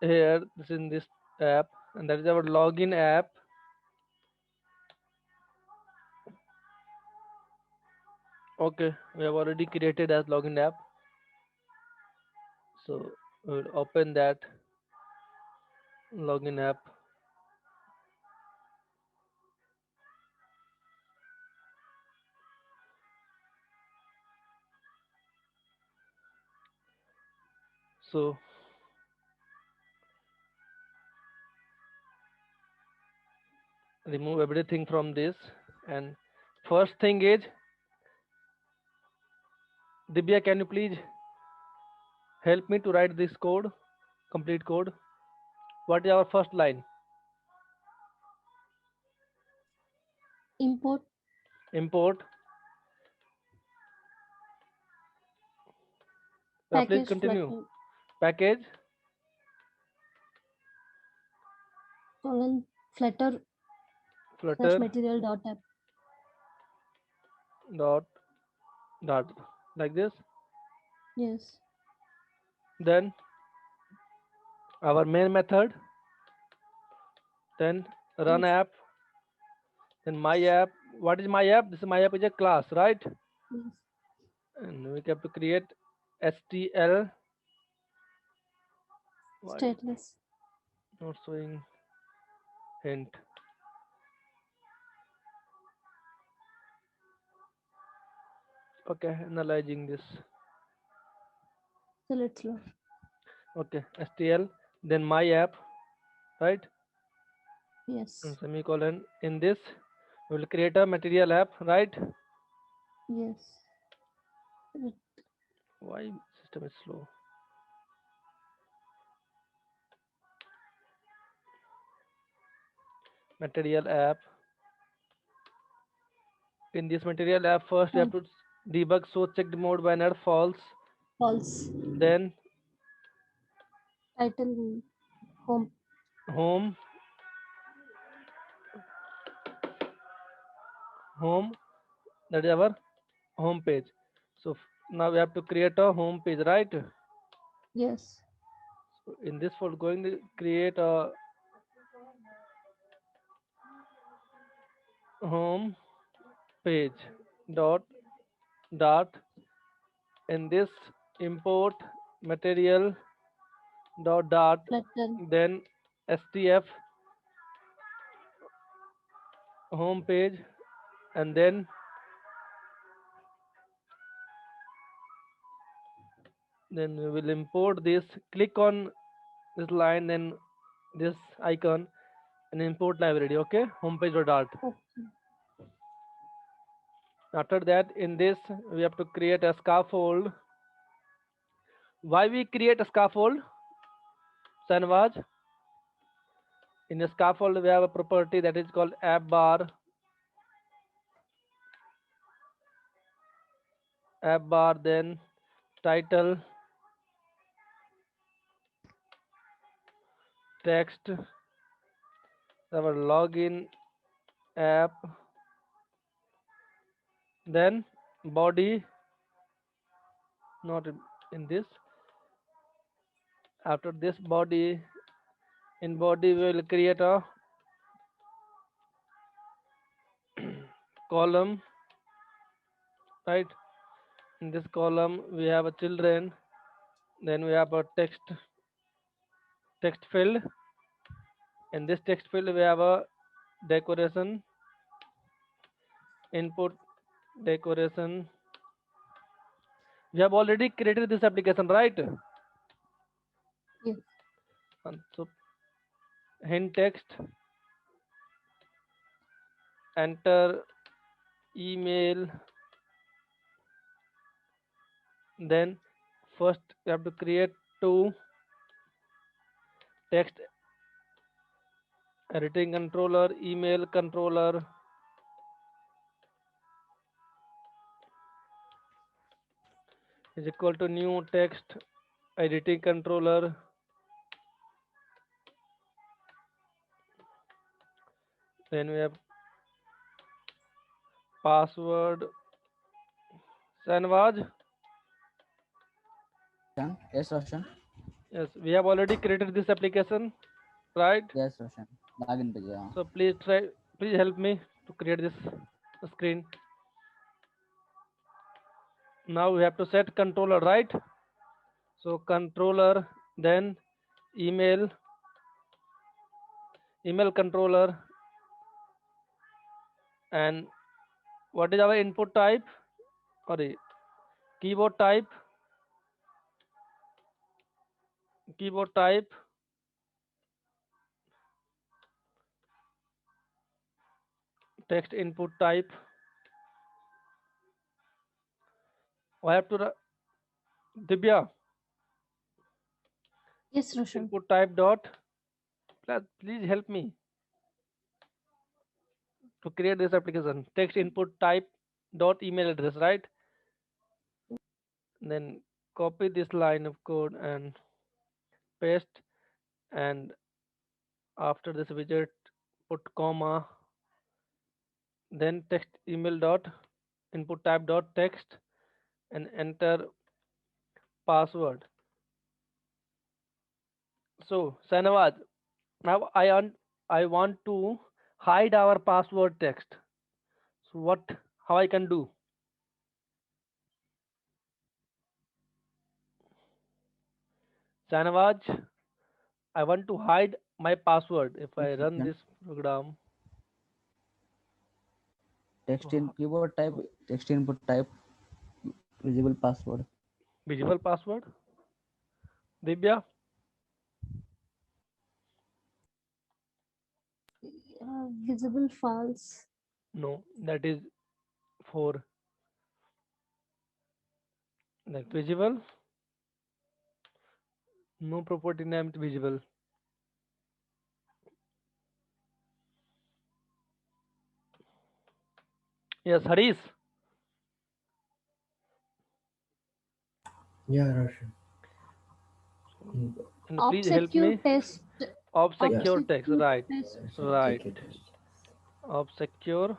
here, this is in this app, and that is our login app. Okay, we have already created as login app, so we'll open that login app. So remove everything from this, and first thing is, Dibya, can you please help me to write this code, complete code? What is our first line? Import Import. Please package continue. Flutter Package colon Flutter slash flutter material dot app. dot dot, like this. Yes. Then our main method. Then run Yes. app. Then my app. What is my app? This is my app is a class, right? Yes. And we have to create STL. Why Stateless. not showing hint? Okay, analyzing this. So let's load. Okay, STL. Then my app, right? And Yes. semicolon. In this, we will create a material app, right? Yes. Why system is slow? Material app. In this material app, first we have Fine. to debug show checked mode banner false. False. Then Title home. home, home. That is our home page. So now we have to create a home page, right? Yes. So in this folder, going to create a home page dot dot. In this import material dot dot. Flutter. Then stf home page, and then we will import this. Click on this line, then this icon, and import library. Okay, homepage dot. Okay. After that, in this we have to create a scaffold. Why we create a scaffold, Sanvaj? In a scaffold we have a property that is called app bar. App bar, then title, text, our login app, then body, not in this. After this body, in body we will create a column, right? In this column we have a children, then we have a text field. In this text field we have a decoration, input decoration. We have already created this application, right? Yes. So hint text, enter email. Then first we have to create two text editing controller, email controller. Is equal to new text editing controller. Then we have password. Sanvaj, Yes, Roshan. Yes, we have already created this application, right? Yes, Roshan. Login page. Yeah. So please help me to create this screen. Now we have to set controller, right? So controller, then email, email controller, and what is our input type? Sorry, keyboard type, keyboard type, text input type. I have to Divya, Yes, Roshan. input type dot. Please help me to create this application. Text input type dot email address, right? Then copy this line of code and paste, and after this widget put comma, then text email dot input type dot text, and enter password. So Sanawad, now I want to hide our password text. So how I can do? Sanawaj, I want to hide my password if I Yes, run Roshan. this program. Text in keyboard type. Text input type. Visible password. Visible password. Divya, Visible false. no, that is for like visible. No property named visible. Yes, Harish. Yeah, Roshan. And please help Obscure me. test. Of Yeah, secure text, Obscure right? test. it's a Right. secure test. Of secure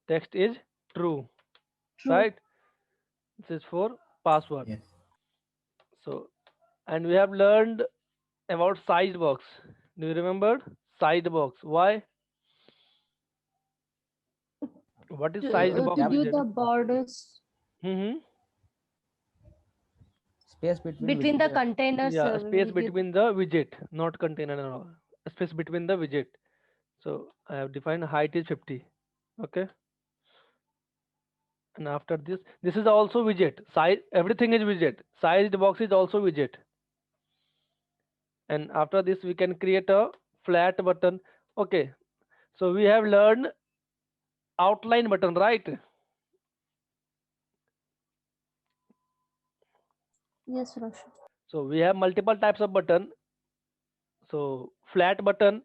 text is true, True. right? This is for password. Yes. So, and we have learned about sized box. Do you remember sized box? Why? What is sized To box give widget? the borders Mm-hmm. Space between between the widget. containers. Yeah, space We give. between the widget, not container and all. Space between the widget. So I have defined height is 50. Okay. And after this is also widget. Size, everything is widget. Sized box is also widget. And after this, we can create a flat button. Okay. So we have learned outline button, right? Yes, Roshan. So we have multiple types of button. So flat button,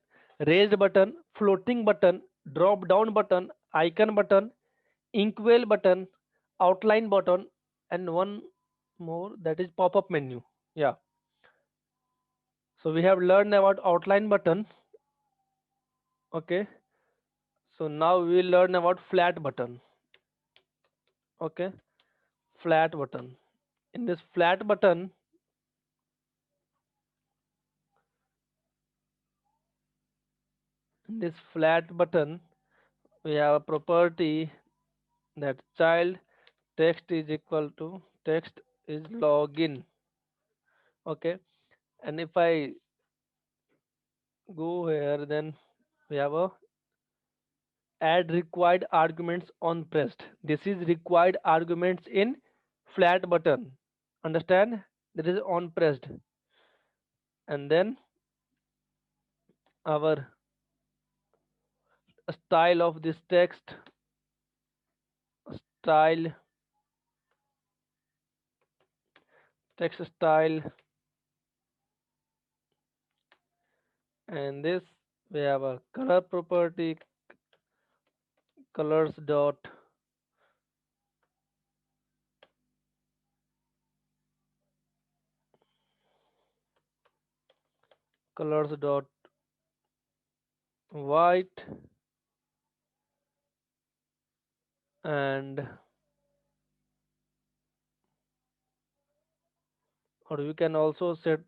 raised button, floating button, drop down button, icon button, inkwell button, outline button, and one more, that is pop-up menu. Yeah. So we have learned about outline button. Okay. So now we will learn about flat button. Okay. Flat button. In this flat button, we have a property that child text is equal to text is login. Okay. And if I go here, then we have a add required arguments on pressed. This is required arguments in flat button. Understand? That is on pressed. And then our style of this text, style, text style, and this we have a color property, colors dot colors dot white, and or we can also set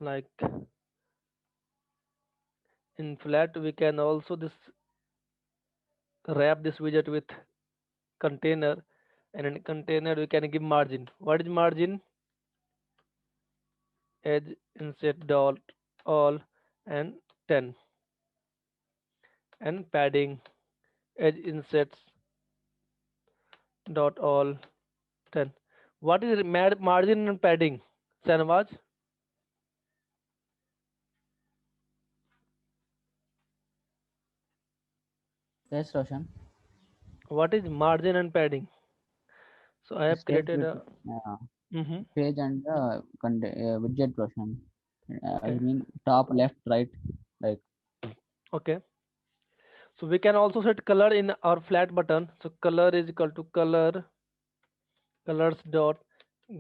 like in flat we can also this wrap this widget with container, and in container we can give margin. What is margin? Edge inset dot all and 10, and padding edge insets dot all 10. What is margin and padding, Sanwaj? Yes, Roshan. What is margin and padding? So I have Space created a between mhm. page and the widget, Roshan. I Okay. mean top, left, right, like. Okay. So we can also set color in our flat button. So color is equal to colors dot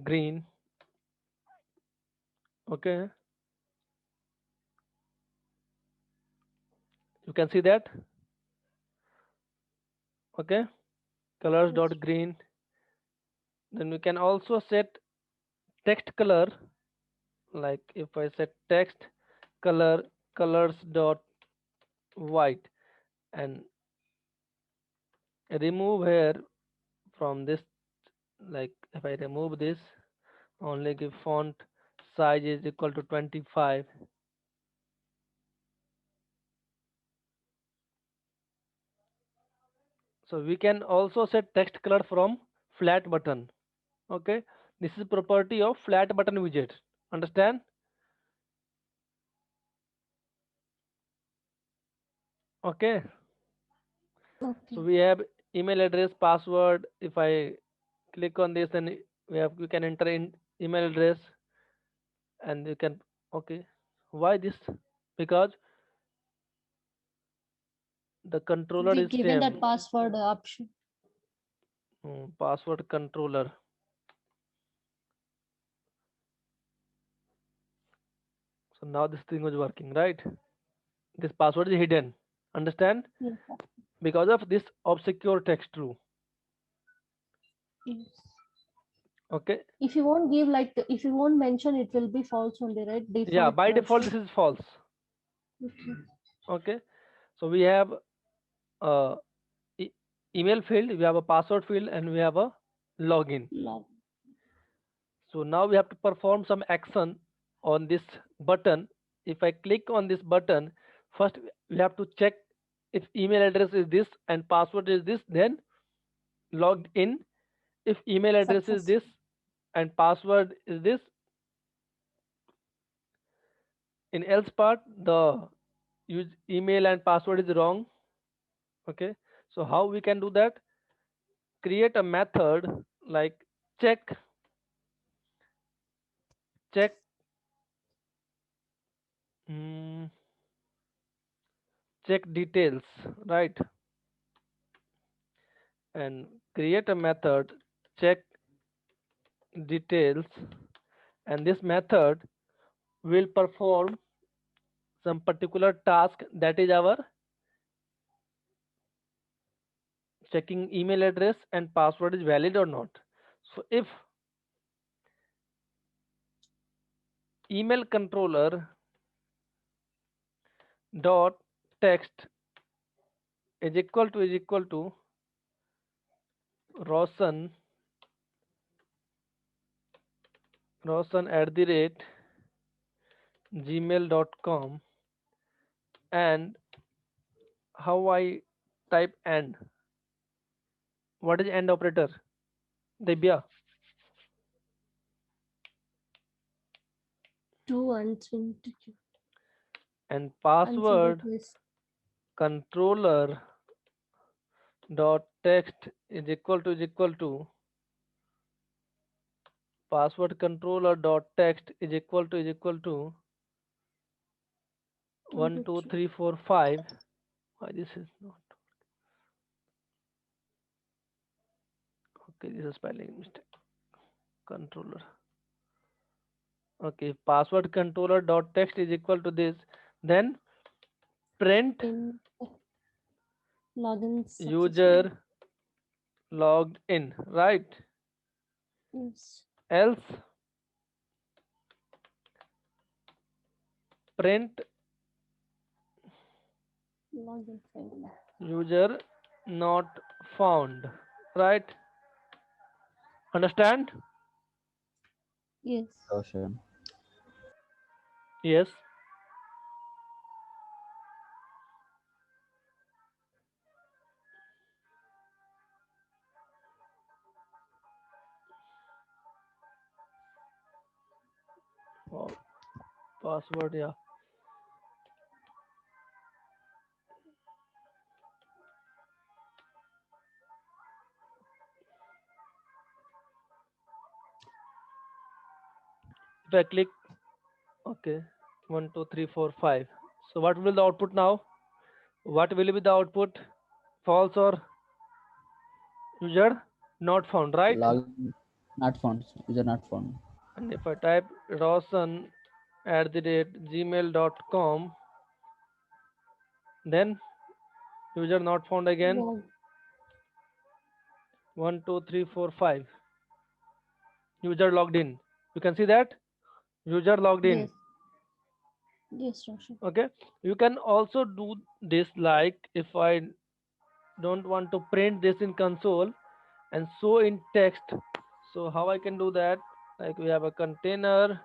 green. Okay. You can see that. Okay. Colors Yes. dot green. Then we can also set text color. Like if I set text color colors dot white, and remove here from this, like if I remove this, only give font size is equal to 25. So we can also set text color from flat button. Okay, this is property of flat button widget. Understand? Okay, so Okay. we have email address, password. If I click on this, then we can enter in email address, and you can, okay, why this? Because the controller We is given same. that password option. Password controller. So now this thing was working, right? This password is hidden. Understand? Yes. Because of this obscure text true. Yes. Okay. If you won't give like if you won't mention, it will be false only, right? Yeah, Default by default version. this is false. Okay. Okay. So we have uh, e- email field, we have a password field, and we have a login. Log. So now we have to perform some action on this button. If I click on this button, first we have to check if email address is this and password is this, then logged in. If email address is Success. this and password is this, in else part the use email and password is wrong. Okay, so how we can do that? Create a method like check check mm, check details, right? And create a method check details, and this method will perform some particular task, that is our checking email address and password is valid or not. So if email controller dot text is equal to Roshan at the rate gmail.com, and how I type and what is and operator, Debya? 2 uncertainty. And password Uncertainty. controller dot text is equal to password controller dot text is equal to 1 2 3 4 5. Why this is not okay? This is spelling mistake. Controller. Okay, password controller dot text is equal to this. Then print In login successfully. user logged in, right? Yes. Else print Login failed. user not found, right? Understand? Yes. Roshan. Yes. Oh, password, yeah. If I click, okay, 1 2 3 4 5. So what will the output now? What will be the output? False or user not found, right? Login not found. User not found. And if I type Roshan@gmail.com, then user not found again. Log. 1 2 3 4 5. User logged in. You can see that user logged in. Yes. Yes, Roshan. Okay. You can also do this, like if I don't want to print this in console and show in text. So how I can do that? Like we have a container,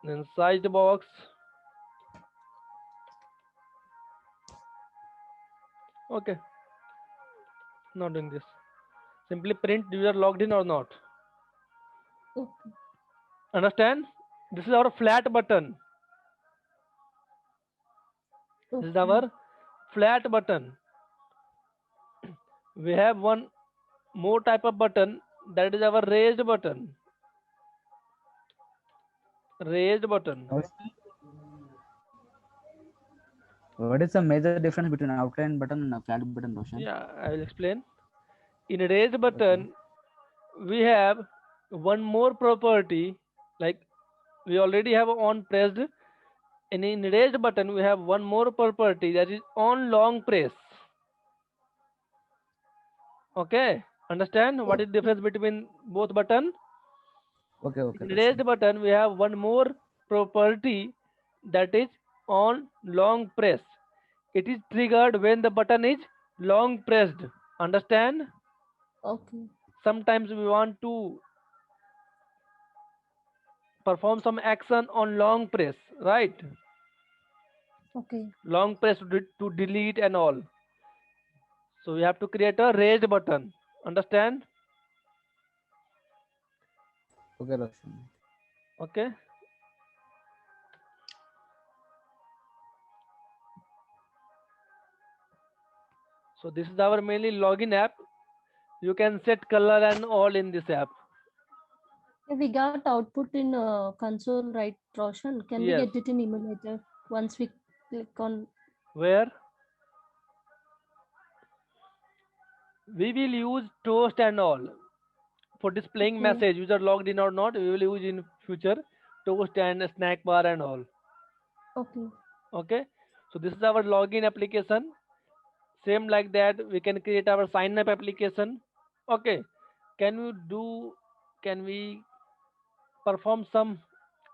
then sized box. Okay, not doing this. Simply print user logged in or not. Okay. Understand? This is our flat button. This is Okay. our flat button. We have one more type of button, that is our raised button. Raised button. What is the major difference between outline button and a flat button, Roshan? Yeah, I will explain. In a raised Okay. button, we have one more property, like we already have on pressed. And in raised button, we have one more property, that is on long press. Okay, understand what is the difference between both button? Okay, okay, In Roshan. raised button, we have one more property, that is on long press. It is triggered when the button is long pressed. Understand? Okay. Sometimes we want to perform some action on long press, right? Okay. Long press to delete and all. So we have to create a raised button. Understand? Okay, Roshan. Okay. So this is our mainly login app. You can set color and all in this app. Yeah, we got output in console, right, Roshan? Can we Yes. get it in emulator once we click on? Where we will use toast and all for displaying Okay. message, user logged in or not. We will use in future toast and snack bar and all. Okay. Okay. So this is our login application. Same like that, we can create our sign up application. Okay. Can we perform some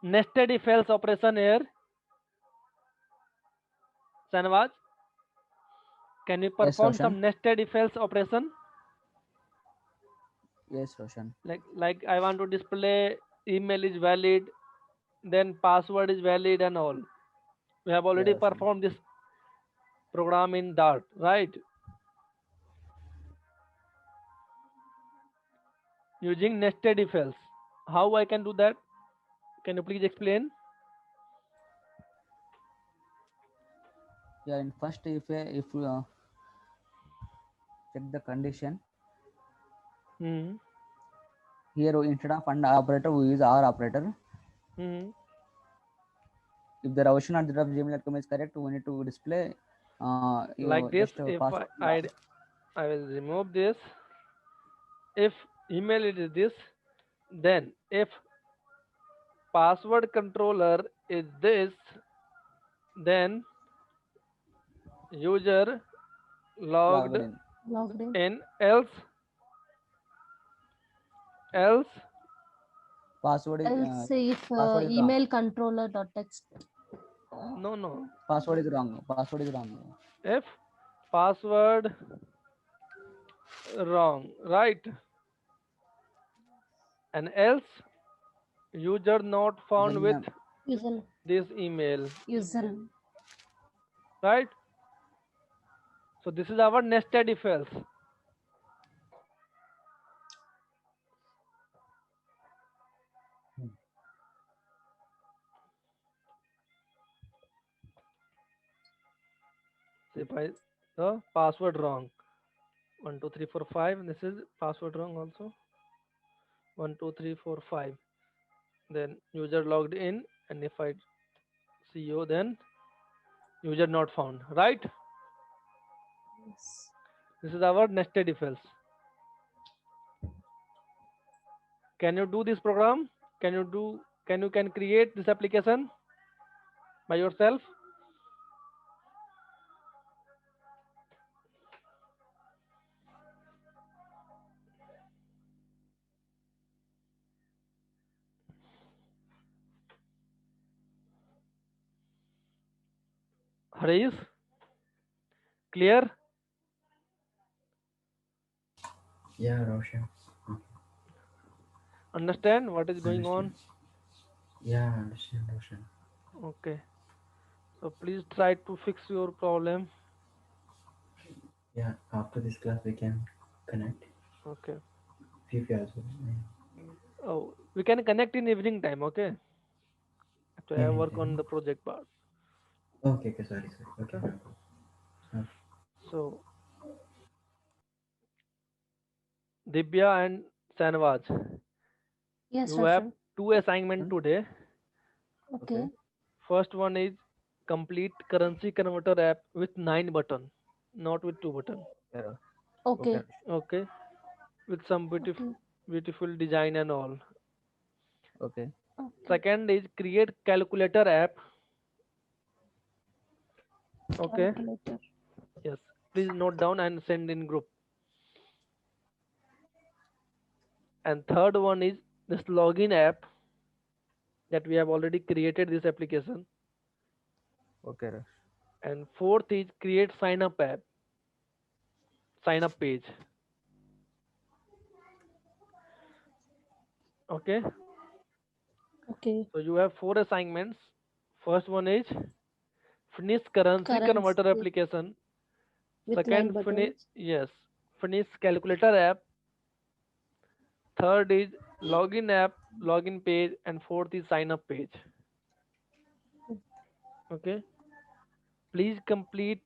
nested if else operation here? Sanwaz, can we Yes, perform Roshan. some nested if else operation? Yes, Roshan. Like I want to display email is valid, then password is valid and all. We have Yeah, already Roshan. performed this program in Dart, right? Using nested if else. How I can do that? Can you please explain? Yeah, in first, if you check the condition, Hmm. here instead of and operator, we use our operator. Hmm. If the Roshan at the gmail.com is correct, we need to display Like this, just if password. I will remove this. If email it is this, then if password controller is this, then user logged Logged in. Logged in. in, else Password is Else if password is wrong. email controller dot text. No. Password is wrong. Password is wrong. If password wrong, right? And else user not found with Username. User this email, user. right? So this is our nested if else. So if I the password wrong, 1 2 3 4 5, and this is password wrong also, 1 2 3 4 5. Then user logged in, and if I see you, then user not found, right? Yes. This is our nested if else. Can you do this program? Can you create this application by yourself? Harish, clear? Yeah, Roshan. Understand what is going on? Understand. Yeah, understand, Roshan. Okay. So please try to fix your problem. Yeah, after this class we can connect. Okay. Fifi also. Oh, we can connect in evening time. Okay. So I Evening work on time. the project part. Okay, sorry. Okay, Okay. no problem. So Dibya and Sanwaj, Yes, you have Roshan. two assignment today. Okay. First one is complete currency converter app with 9 button, not with 2 button. Yeah. Okay. Okay, with some Okay. beautiful design and all. Okay. Okay. Second is create calculator app. Okay, Calculator. yes. Please note down and send in group. And third one is this login app that we have already created this application. Okay. Rush. And fourth is create sign up app, sign up page. Okay, Okay. so you have four assignments. First one is finish currency Currency converter application. with 9 Second, buttons. finish calculator app. Third is login app, login page, and fourth is sign up page. Okay, please complete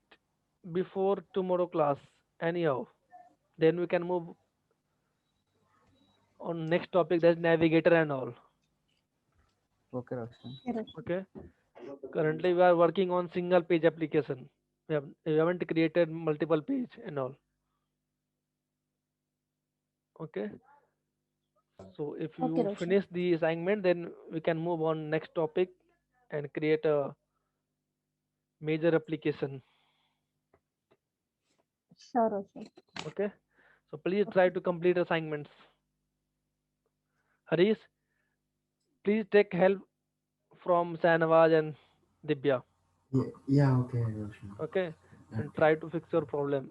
before tomorrow class. Anyhow, then we can move on next topic, that's navigator and all. Okay, Roshan. Okay, Roshan. Okay, currently we are working on single page application. We haven't created multiple page and all. Okay, so if Okay, you Roshan. finish the assignment, then we can move on next topic and create a major application. Sure, Roshan. Okay, so please try Okay. to complete assignments. Harish, please take help from Sanawaj and Dibya. Yeah, okay, Roshan. Okay, and Okay. try to fix your problem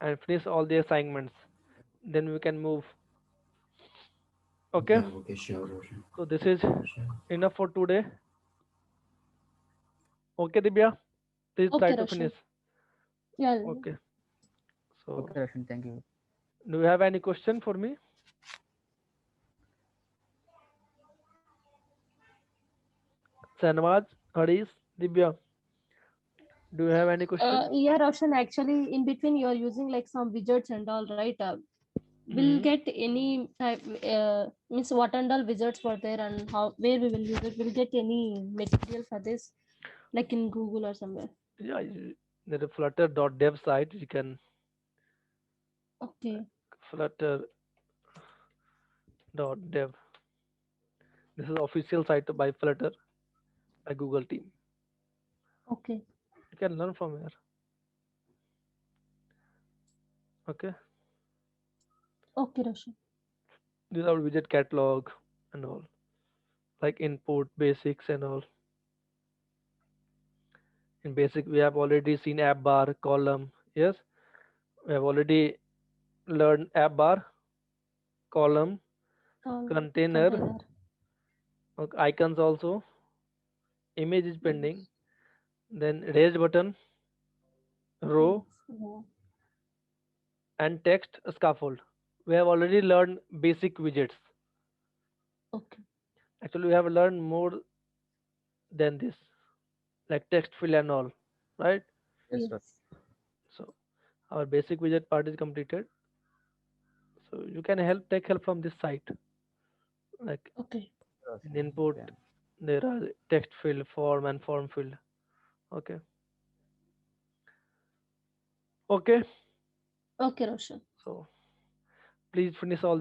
and finish all the assignments. Then we can move. Okay, Yeah, okay, sure, Roshan. so this is Sure. enough for today. Okay, Dibya, please try Okay, to Roshan. finish. Yeah. Okay, so Okay, Roshan. Thank you. do you have any question for me? Sanwaj, Harish, Dibya, do you have any question? Yeah, Roshan, actually, in between, you're using like some widgets and all, right? Will Hmm. get any type, means what and all widgets were there and how, where we will use it? Will get any material for this, like in Google or somewhere? Yeah, there is flutter.dev site. You can Okay. flutter.dev. This is official site by Flutter by Google team. Okay. You can learn from here. Okay, Okay, Roshan. this is our widget catalog. and all, like input, basics and all. In basic, we have already seen app bar, column. Yes, we have already learned app bar, column, container, Container. icons also. Image is pending. Yes. Then raised button, row, Yeah. and text scaffold. We have already learned basic widgets. Okay. Actually, we have learned more than this, like text fill and all, right? Yes, sir. Yes. So our basic widget part is completed. So you can take help from this site, like Okay. Yes, in input, yeah. there are text field, form, and form field. Okay. Okay. Okay, Roshan. So please finish all